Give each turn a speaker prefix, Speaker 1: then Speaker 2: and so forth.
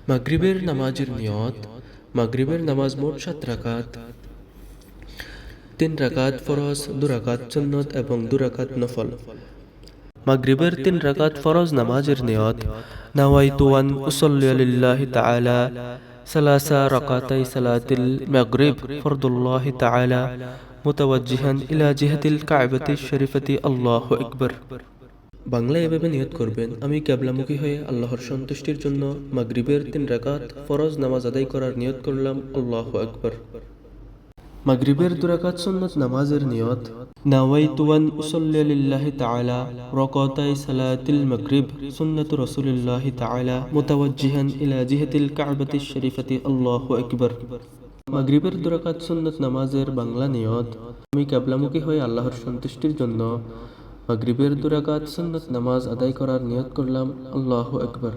Speaker 1: মাগরিবের নামাজের নিয়ত। মাগরিবের নামাজ মোট ৭ রাকাত। ৩ রাকাত ফরজ, ২ রাকাত সুন্নত এবং ২ রাকাত নফল। মাগরিবের ৩ রাকাত ফরজ নামাজের নিয়ত। নাওয়াইতু আন উসাল্লি লিল্লাহি তাআলা সালাসা রাকাতাই সালাতিল মাগরিব ফরদুল্লাহি তাআলা মুতাওয়াজ্জিহান ইলা জিহাতিল কাবাতিশ শরীফাতি আল্লাহু আকবার। বাংলায় এভাবে নিয়ত করবেন: আমি কিবলামুখী হয়ে আল্লাহর সন্তুষ্টির জন্য মাগরিবের ৩ রাকাত ফরজ নামাজ আদায় করার নিয়ত করলাম। আল্লাহু আকবার। মাগরিবের ২ রাকাত সুন্নত নামাজের নিয়ত। নাওয়াইতু আন উসাল্লি লিল্লাহি তাআলা রাকাতাই সালাতিল মাগরিব সুন্নাতু রাসূলিল্লাহি তাআলা মুতাওয়াজ্জিহান ইলা জিহাতিল কাবাতিশ শরীফাতি আল্লাহু আকবার। মাগরিবের ২ রাকাত সুন্নত নামাজের বাংলা নিয়ত: আমি কিবলামুখী হয়ে আল্লাহর সন্তুষ্টির জন্য মাগরিবের ২ রাকাত সুন্নত নামাজ আদায় করার নিয়ত করলাম। আল্লাহু আকবার।